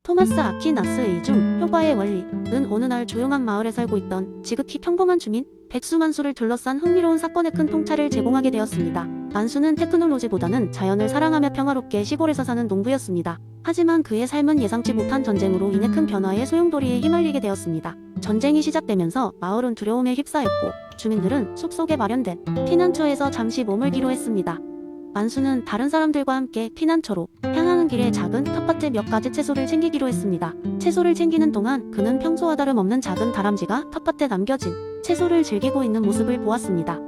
토마스 아퀴나스의 이중 효과의 원리는 어느 날 조용한 마을에 살고 있던 지극히 평범한 주민 백수 만수를 둘러싼 흥미로운 사건의 큰 통찰을 제공하게 되었습니다. 만수는 테크놀로지보다는 자연을 사랑하며 평화롭게 시골에서 사는 농부였습니다. 하지만 그의 삶은 예상치 못한 전쟁으로 인해 큰 변화의 소용돌이에 휘말리게 되었습니다. 전쟁이 시작되면서 마을은 두려움에 휩싸였고 주민들은 숲속에 마련된 피난처에서 잠시 머물기로 했습니다. 만수는 다른 사람들과 함께 피난처로 향하는 길에 작은 텃밭에 몇 가지 채소를 챙기기로 했습니다. 채소를 챙기는 동안 그는 평소와 다름없는 작은 다람쥐가 텃밭에 남겨진 채소를 즐기고 있는 모습을 보았습니다.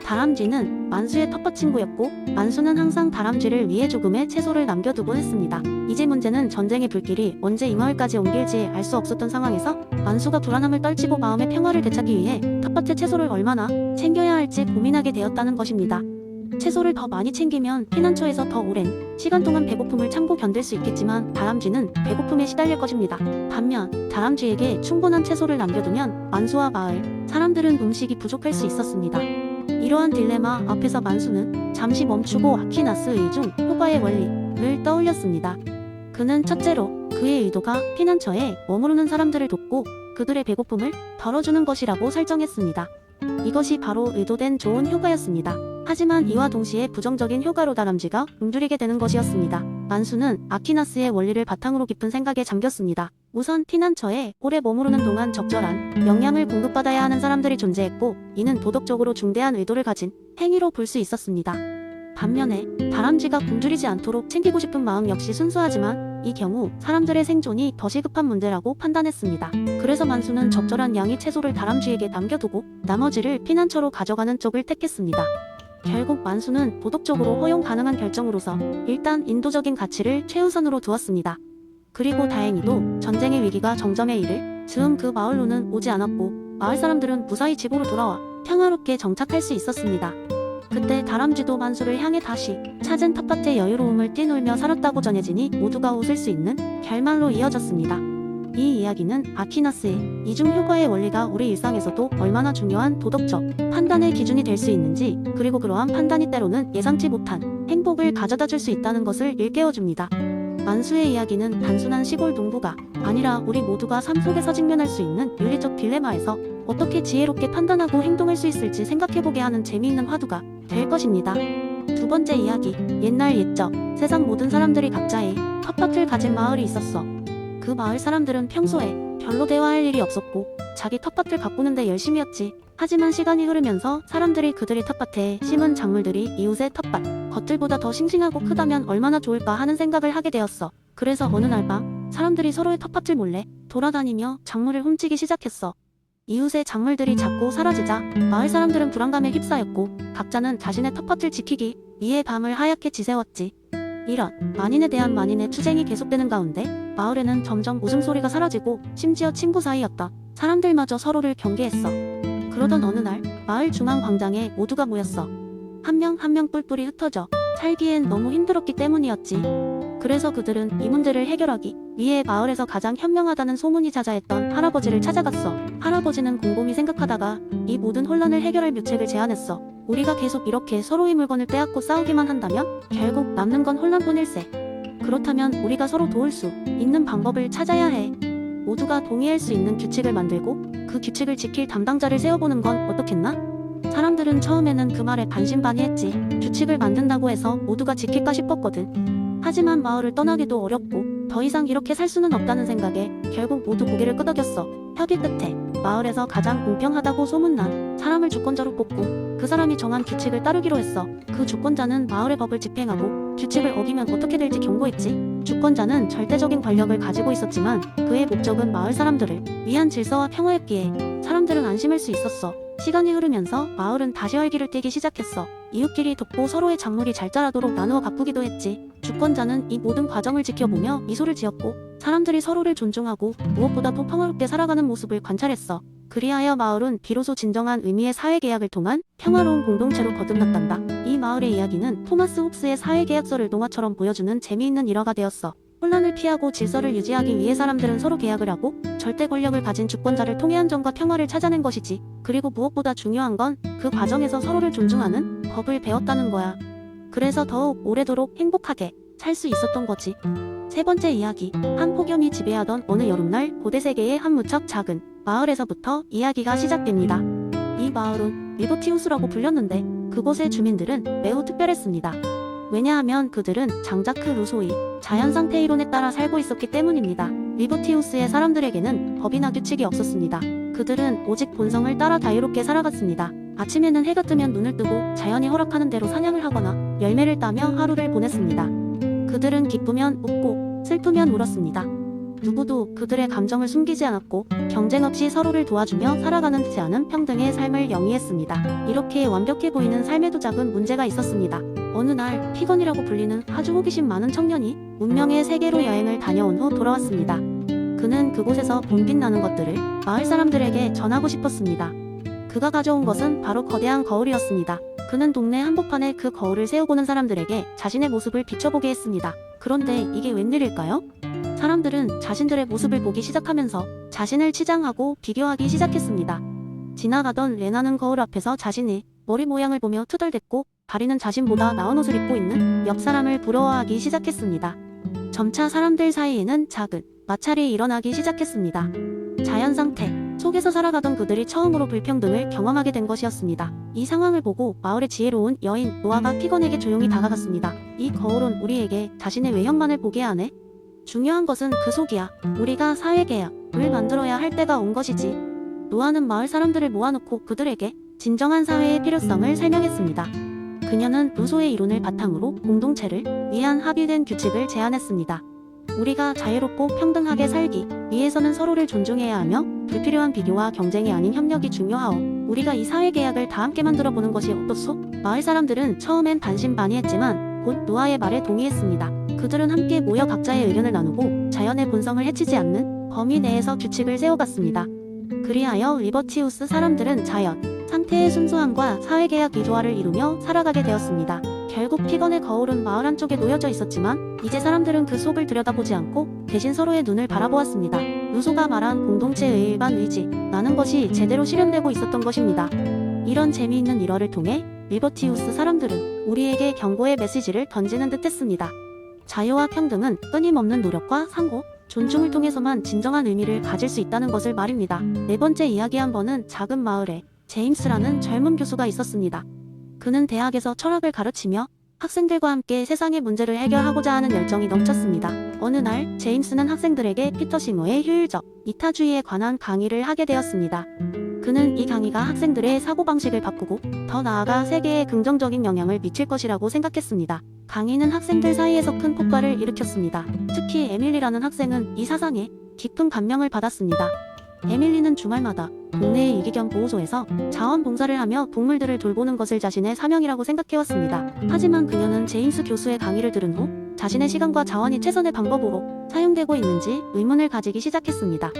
다람쥐는 만수의 텃밭 친구였고 만수는 항상 다람쥐를 위해 조금의 채소를 남겨두곤 했습니다. 이제 문제는 전쟁의 불길이 언제 이 마을까지 옮길지 알 수 없었던 상황에서 만수가 불안함을 떨치고 마음의 평화를 되찾기 위해 텃밭에 채소를 얼마나 챙겨야 할지 고민하게 되었다는 것입니다. 채소를 더 많이 챙기면 피난처에서 더 오랜 시간 동안 배고픔을 참고 견딜 수 있겠지만 다람쥐는 배고픔에 시달릴 것입니다. 반면 다람쥐에게 충분한 채소를 남겨두면 만수와 마을 사람들은 음식이 부족할 수 있었습니다. 이러한 딜레마 앞에서 만수는 잠시 멈추고 아퀴나스의 이중 효과의 원리를 떠올렸습니다. 그는 첫째로 그의 의도가 피난처에 머무르는 사람들을 돕고 그들의 배고픔을 덜어주는 것이라고 설정했습니다. 이것이 바로 의도된 좋은 효과였습니다. 하지만 이와 동시에 부정적인 효과로 다람쥐가 굶주리게 되는 것이었습니다. 만수는 아퀴나스의 원리를 바탕으로 깊은 생각에 잠겼습니다. 우선 피난처에 오래 머무르는 동안 적절한 영양을 공급받아야 하는 사람들이 존재했고 이는 도덕적으로 중대한 의도를 가진 행위로 볼 수 있었습니다. 반면에 다람쥐가 굶주리지 않도록 챙기고 싶은 마음 역시 순수하지만 이 경우 사람들의 생존이 더 시급한 문제라고 판단했습니다. 그래서 만수는 적절한 양의 채소를 다람쥐에게 남겨두고 나머지를 피난처로 가져가는 쪽을 택했습니다. 결국 만수는 도덕적으로 허용 가능한 결정으로서 일단 인도적인 가치를 최우선으로 두었습니다. 그리고 다행히도 전쟁의 위기가 정점에 이를 즈음 그 마을로는 오지 않았고 마을 사람들은 무사히 집으로 돌아와 평화롭게 정착할 수 있었습니다. 그때 다람쥐도 만수를 향해 다시 찾은 텃밭의 여유로움을 뛰놀며 살았다고 전해지니 모두가 웃을 수 있는 결말로 이어졌습니다. 이 이야기는 아퀴나스의 이중 효과의 원리가 우리 일상에서도 얼마나 중요한 도덕적 판단의 기준이 될 수 있는지 그리고 그러한 판단이 때로는 예상치 못한 행복을 가져다 줄 수 있다는 것을 일깨워줍니다. 만수의 이야기는 단순한 시골 농부가 아니라 우리 모두가 삶 속에서 직면할 수 있는 윤리적 딜레마에서 어떻게 지혜롭게 판단하고 행동할 수 있을지 생각해보게 하는 재미있는 화두가 될 것입니다. 두 번째 이야기, 옛날 옛적 세상 모든 사람들이 각자의 텃밭을 가진 마을이 있었어. 그 마을 사람들은 평소에 별로 대화할 일이 없었고 자기 텃밭을 가꾸는데 열심이었지. 하지만 시간이 흐르면서 사람들이 그들의 텃밭에 심은 작물들이 이웃의 텃밭 겉들보다 더 싱싱하고 크다면 얼마나 좋을까 하는 생각을 하게 되었어. 그래서 어느 날 밤 사람들이 서로의 텃밭을 몰래 돌아다니며 작물을 훔치기 시작했어. 이웃의 작물들이 자꾸 사라지자 마을 사람들은 불안감에 휩싸였고 각자는 자신의 텃밭을 지키기 위해 밤을 하얗게 지새웠지. 이런 만인에 대한 만인의 투쟁이 계속되는 가운데 마을에는 점점 웃음소리가 사라지고 심지어 친구 사이였던 사람들마저 서로를 경계했어. 그러던 어느 날 마을 중앙 광장에 모두가 모였어. 한 명 한 명 뿔뿔이 흩어져 살기엔 너무 힘들었기 때문이었지. 그래서 그들은 이 문제를 해결하기 위해 마을에서 가장 현명하다는 소문이 자자했던 할아버지를 찾아갔어. 할아버지는 곰곰이 생각하다가 이 모든 혼란을 해결할 묘책을 제안했어. 우리가 계속 이렇게 서로의 물건을 빼앗고 싸우기만 한다면 결국 남는 건 혼란뿐일세. 그렇다면 우리가 서로 도울 수 있는 방법을 찾아야 해. 모두가 동의할 수 있는 규칙을 만들고 그 규칙을 지킬 담당자를 세워보는 건 어떻겠나? 사람들은 처음에는 그 말에 반신반의했지. 규칙을 만든다고 해서 모두가 지킬까 싶었거든. 하지만 마을을 떠나기도 어렵고 더 이상 이렇게 살 수는 없다는 생각에 결국 모두 고개를 끄덕였어. 협의 끝에 마을에서 가장 공평하다고 소문난 사람을 주권자로 뽑고 그 사람이 정한 규칙을 따르기로 했어. 그 주권자는 마을의 법을 집행하고 규칙을 어기면 어떻게 될지 경고했지. 주권자는 절대적인 권력을 가지고 있었지만 그의 목적은 마을 사람들을 위한 질서와 평화였기에 사람들은 안심할 수 있었어. 시간이 흐르면서 마을은 다시 활기를 띠기 시작했어. 이웃끼리 돕고 서로의 작물이 잘 자라도록 나누어 가꾸기도 했지. 주권자는 이 모든 과정을 지켜보며 미소를 지었고 사람들이 서로를 존중하고 무엇보다도 평화롭게 살아가는 모습을 관찰했어. 그리하여 마을은 비로소 진정한 의미의 사회계약을 통한 평화로운 공동체로 거듭났단다. 이 마을의 이야기는 토마스 홉스의 사회계약서를 동화처럼 보여주는 재미있는 일화가 되었어. 혼란을 피하고 질서를 유지하기 위해 사람들은 서로 계약을 하고 절대 권력을 가진 주권자를 통해 안정과 평화를 찾아낸 것이지. 그리고 무엇보다 중요한 건 그 과정에서 서로를 존중하는 법을 배웠다는 거야. 그래서 더욱 오래도록 행복하게 살 수 있었던 거지. 세 번째 이야기. 한 폭염이 지배하던 어느 여름날 고대 세계의 한 무척 작은 마을에서부터 이야기가 시작됩니다. 이 마을은 리보티우스라고 불렸는데 그곳의 주민들은 매우 특별했습니다. 왜냐하면 그들은 장자크 루소의 자연상태 이론에 따라 살고 있었기 때문입니다. 리보티우스의 사람들에게는 법이나 규칙이 없었습니다. 그들은 오직 본성을 따라 자유롭게 살아갔습니다. 아침에는 해가 뜨면 눈을 뜨고 자연이 허락하는 대로 사냥을 하거나 열매를 따며 하루를 보냈습니다. 그들은 기쁘면 웃고 슬프면 울었습니다. 누구도 그들의 감정을 숨기지 않았고 경쟁 없이 서로를 도와주며 살아가는 듯지 않은 평등의 삶을 영위했습니다. 이렇게 완벽해 보이는 삶에도 작은 문제가 있었습니다. 어느 날 피건이라고 불리는 아주 호기심 많은 청년이 문명의 세계로 여행을 다녀온 후 돌아왔습니다. 그는 그곳에서 봄빛나는 것들을 마을 사람들에게 전하고 싶었습니다. 그가 가져온 것은 바로 거대한 거울이었습니다. 그는 동네 한복판에 그 거울을 세우고는 사람들에게 자신의 모습을 비춰보게 했습니다. 그런데 이게 웬일일까요? 사람들은 자신들의 모습을 보기 시작하면서 자신을 치장하고 비교하기 시작했습니다. 지나가던 레나는 거울 앞에서 자신의 머리 모양을 보며 투덜댔고 다리는 자신보다 나은 옷을 입고 있는 옆 사람을 부러워하기 시작했습니다. 점차 사람들 사이에는 작은 마찰이 일어나기 시작했습니다. 자연 상태 속에서 살아가던 그들이 처음으로 불평등을 경험하게 된 것이었습니다. 이 상황을 보고 마을의 지혜로운 여인 노아가 피건에게 조용히 다가갔습니다. 이 거울은 우리에게 자신의 외형만을 보게 하네. 중요한 것은 그 속이야. 우리가 사회계약을 만들어야 할 때가 온 것이지. 노아는 마을 사람들을 모아놓고 그들에게 진정한 사회의 필요성을 설명했습니다. 그녀는 루소의 이론을 바탕으로 공동체를 위한 합의된 규칙을 제안했습니다. 우리가 자유롭고 평등하게 살기 위해서는 서로를 존중해야 하며 불필요한 비교와 경쟁이 아닌 협력이 중요하오. 우리가 이 사회계약을 다 함께 만들어보는 것이 어떻소? 마을 사람들은 처음엔 반신반의했지만 곧 노아의 말에 동의했습니다. 그들은 함께 모여 각자의 의견을 나누고 자연의 본성을 해치지 않는 범위 내에서 규칙을 세워갔습니다. 그리하여 리버티우스 사람들은 자연 상태의 순수함과 사회계약 이조화를 이루며 살아가게 되었습니다. 결국 피건의 거울은 마을 한쪽에 놓여져 있었지만 이제 사람들은 그 속을 들여다보지 않고 대신 서로의 눈을 바라보았습니다. 루소가 말한 공동체의 일반 의지라는 것이 제대로 실현되고 있었던 것입니다. 이런 재미있는 일화를 통해 리버티우스 사람들은 우리에게 경고의 메시지를 던지는 듯했습니다. 자유와 평등은 끊임없는 노력과 상호, 존중을 통해서만 진정한 의미를 가질 수 있다는 것을 말입니다. 네 번째 이야기 한 번은 작은 마을에 제임스라는 젊은 교수가 있었습니다. 그는 대학에서 철학을 가르치며 학생들과 함께 세상의 문제를 해결하고자 하는 열정이 넘쳤습니다. 어느 날 제임스는 학생들에게 피터 싱어의 효율적 이타주의에 관한 강의를 하게 되었습니다. 그는 이 강의가 학생들의 사고방식을 바꾸고 더 나아가 세계에 긍정적인 영향을 미칠 것이라고 생각했습니다. 강의는 학생들 사이에서 큰 폭발을 일으켰습니다. 특히 에밀리라는 학생은 이 사상에 깊은 감명을 받았습니다. 에밀리는 주말마다 동네의 유기견 보호소에서 자원봉사를 하며 동물들을 돌보는 것을 자신의 사명이라고 생각해왔습니다. 하지만 그녀는 제임스 교수의 강의를 들은 후 자신의 시간과 자원이 최선의 방법으로 사용되고 있는지 의문을 가지기 시작했습니다.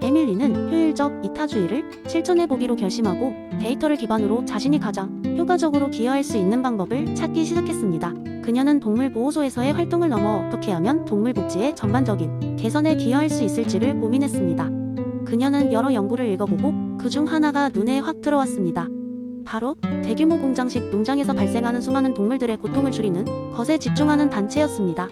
에밀리는 효율적 이타주의를 실천해보기로 결심하고 데이터를 기반으로 자신이 가장 효과적으로 기여할 수 있는 방법을 찾기 시작했습니다. 그녀는 동물보호소에서의 활동을 넘어 어떻게 하면 동물복지의 전반적인 개선에 기여할 수 있을지를 고민했습니다. 그녀는 여러 연구를 읽어보고 그중 하나가 눈에 확 들어왔습니다. 바로 대규모 공장식 농장에서 발생하는 수많은 동물들의 고통을 줄이는 것에 집중하는 단체였습니다.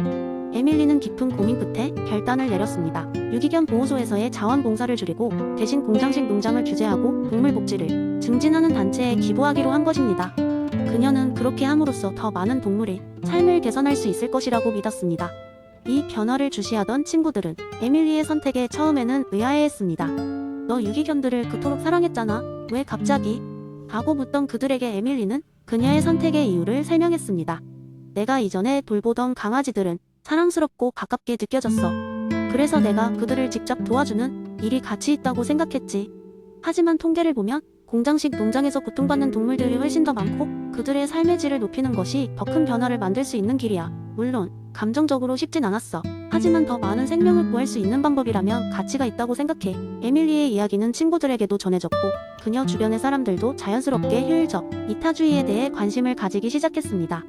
에밀리는 깊은 고민 끝에 결단을 내렸습니다. 유기견 보호소에서의 자원봉사를 줄이고 대신 공장식 농장을 규제하고 동물복지를 증진하는 단체에 기부하기로 한 것입니다. 그녀는 그렇게 함으로써 더 많은 동물의 삶을 개선할 수 있을 것이라고 믿었습니다. 이 변화를 주시하던 친구들은 에밀리의 선택에 처음에는 의아해했습니다. 너 유기견들을 그토록 사랑했잖아. 왜 갑자기? 하고 묻던 그들에게 에밀리는 그녀의 선택의 이유를 설명했습니다. 내가 이전에 돌보던 강아지들은 사랑스럽고 가깝게 느껴졌어. 그래서 내가 그들을 직접 도와주는 일이 가치 있다고 생각했지. 하지만 통계를 보면 공장식 농장에서 고통받는 동물들이 훨씬 더 많고 그들의 삶의 질을 높이는 것이 더 큰 변화를 만들 수 있는 길이야. 물론 감정적으로 쉽진 않았어. 하지만 더 많은 생명을 구할 수 있는 방법이라면 가치가 있다고 생각해. 에밀리의 이야기는 친구들에게도 전해졌고 그녀 주변의 사람들도 자연스럽게 효율적 이타주의에 대해 관심을 가지기 시작했습니다.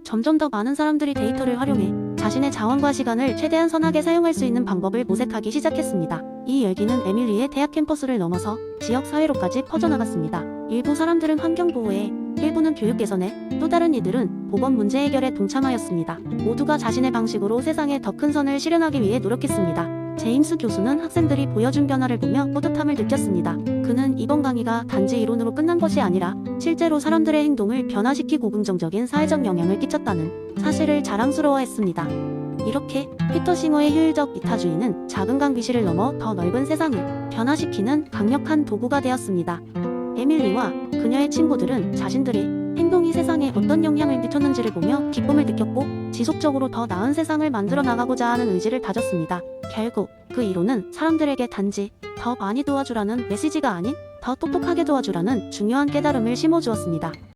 점점 더 많은 사람들이 데이터를 활용해 자신의 자원과 시간을 최대한 선하게 사용할 수 있는 방법을 모색하기 시작했습니다. 이 열기는 에밀리의 대학 캠퍼스를 넘어서 지역 사회로까지 퍼져나갔습니다. 일부 사람들은 환경보호에 일부는 교육 개선에, 또 다른 이들은 보건 문제 해결에 동참하였습니다. 모두가 자신의 방식으로 세상에 더 큰 선을 실현하기 위해 노력했습니다. 제임스 교수는 학생들이 보여준 변화를 보며 뿌듯함을 느꼈습니다. 그는 이번 강의가 단지 이론으로 끝난 것이 아니라 실제로 사람들의 행동을 변화시키고 긍정적인 사회적 영향을 끼쳤다는 사실을 자랑스러워했습니다. 이렇게 피터 싱어의 효율적 이타주의는 작은 강비실을 넘어 더 넓은 세상을 변화시키는 강력한 도구가 되었습니다. 에밀리와 그녀의 친구들은 자신들의 행동이 세상에 어떤 영향을 미쳤는지를 보며 기쁨을 느꼈고 지속적으로 더 나은 세상을 만들어 나가고자 하는 의지를 다졌습니다. 결국 그 이론은 사람들에게 단지 더 많이 도와주라는 메시지가 아닌 더 똑똑하게 도와주라는 중요한 깨달음을 심어주었습니다.